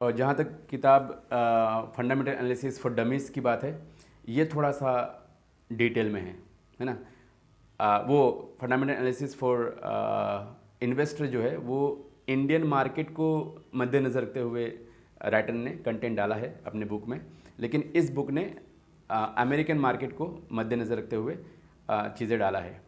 और जहाँ तक किताब फंडामेंटल एनालिसिस फॉर डमीज़ की बात है, ये थोड़ा सा डिटेल में है ना। वो फंडामेंटल एनालिसिस फॉर इन्वेस्टर जो है वो इंडियन मार्केट को मद्देनज़र रखते हुए राइटर ने कंटेंट डाला है अपने बुक में, लेकिन इस बुक ने अमेरिकन मार्केट को मद्देनज़र रखते हुए चीज़ें डाला है।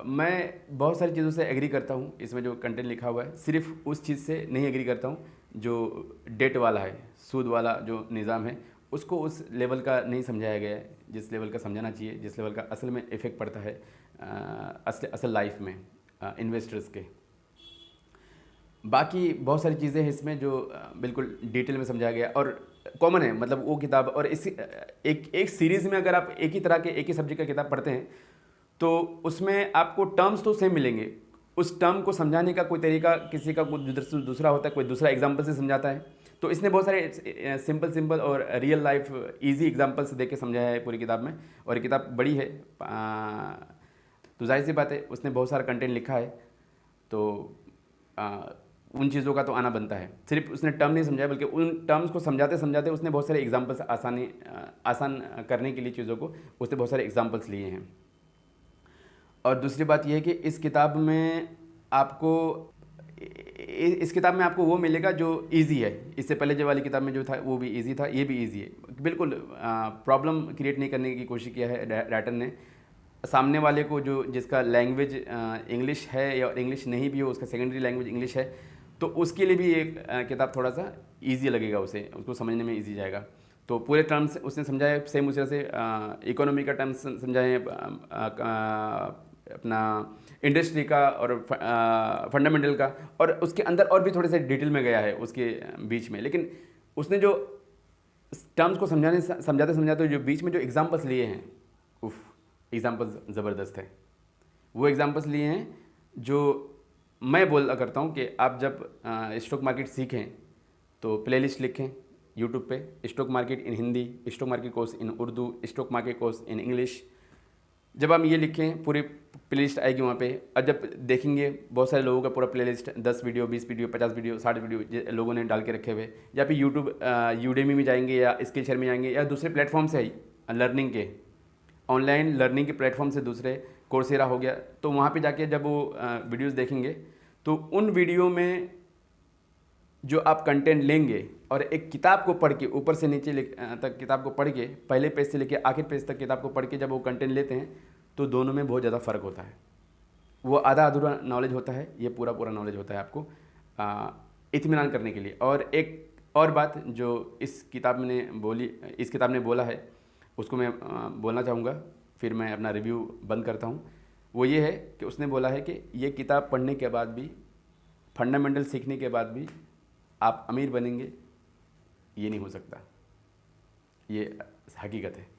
मैं बहुत सारी चीज़ों से एग्री करता हूँ, इसमें जो कंटेंट लिखा हुआ है सिर्फ उस चीज़ से नहीं एग्री करता हूँ जो डेट वाला है, सूद वाला जो निज़ाम है उसको उस लेवल का नहीं समझाया गया है जिस लेवल का समझाना चाहिए, जिस लेवल का असल में इफ़ेक्ट पड़ता है असल लाइफ में इन्वेस्टर्स के। बाकी बहुत सारी चीज़ें हैं इसमें जो बिल्कुल डिटेल में समझाया गया और कॉमन है, मतलब वो किताब और इसी एक सीरीज़ में अगर आप एक ही तरह के एक ही सब्जेक्ट का किताब पढ़ते हैं तो उसमें आपको टर्म्स तो सेम मिलेंगे, उस टर्म को समझाने का कोई तरीका किसी का कुछ दूसरा होता है, कोई दूसरा एग्जाम्पल से समझाता है। तो इसने बहुत सारे सिंपल और रियल लाइफ इजी एग्जाम्पल्स दे के समझाया है पूरी किताब में। और ये किताब बड़ी है तो जाहिर सी बात है उसने बहुत सारा कंटेंट लिखा है, तो उन चीज़ों का तो आना बनता है। सिर्फ उसने टर्म नहीं समझाया बल्कि उन टर्म्स को समझाते समझाते उसने बहुत सारे एग्जाम्पल्स आसान करने के लिए चीज़ों को उसने बहुत सारे एग्जाम्पल्स लिए हैं। और दूसरी बात यह है कि इस किताब में आपको वो मिलेगा जो इजी है। इससे पहले जो वाली किताब में जो था वो भी इजी था, ये भी इजी है। बिल्कुल प्रॉब्लम क्रिएट नहीं करने की कोशिश किया है राइटर ने। सामने वाले को जो जिसका लैंग्वेज इंग्लिश है या इंग्लिश नहीं भी हो, उसका सेकेंडरी लैंग्वेज इंग्लिश है, तो उसके लिए भी एक किताब थोड़ा सा ईजी लगेगा, उसको समझने में ईजी जाएगा। तो पूरे टर्म्स उसने समझाए सेम उसी तरह से इकोनॉमी का टर्म्स समझाए, अपना इंडस्ट्री का और फंडामेंटल का, और उसके अंदर और भी थोड़े से डिटेल में गया है उसके बीच में। लेकिन उसने जो टर्म्स को समझाते समझाते जो बीच में जो एग्जांपल्स लिए हैं, उफ, एग्जांपल्स ज़बरदस्त है। वो एग्जांपल्स लिए हैं जो मैं बोला करता हूँ कि आप जब स्टॉक मार्केट सीखें तो प्लेलिस्ट लिखें यूट्यूब पे, stock market in Hindi, stock market course in Urdu, stock market course in English. जब हम ये लिखें पूरी प्लेलिस्ट आएगी वहाँ पे, और जब देखेंगे बहुत सारे लोगों का पूरा playlist 10 video, 20 video, 50 video, 60 video लोगों ने डाल के रखे हुए, या फिर यूट्यूब यूडेमी में जाएंगे या स्किल शेयर में जाएंगे या दूसरे प्लेटफॉर्म से ही लर्निंग के, ऑनलाइन लर्निंग के प्लेटफॉर्म से दूसरे कोर्सेरा हो गया, तो वहाँ पे जाके जब वो वीडियोस देखेंगे तो उन वीडियो में जो आप कंटेंट लेंगे और एक किताब को पढ़ के ऊपर से नीचे तक किताब को पढ़ के, पहले पेज से लेके आखिर पेज तक किताब को पढ़ के जब वो कंटेंट लेते हैं तो दोनों में बहुत ज़्यादा फ़र्क होता है। वो आधा अधूरा नॉलेज होता है, ये पूरा पूरा नॉलेज होता है आपको इत्मीनान करने के लिए। और एक और बात जो इस किताब ने बोला है उसको मैं बोलना चाहूँगा, फिर मैं अपना रिव्यू बंद करता हूँ। वो ये है कि उसने बोला है कि ये किताब पढ़ने के बाद भी, फंडामेंटल सीखने के बाद भी आप अमीर बनेंगे, ये नहीं हो सकता। ये हकीकत है।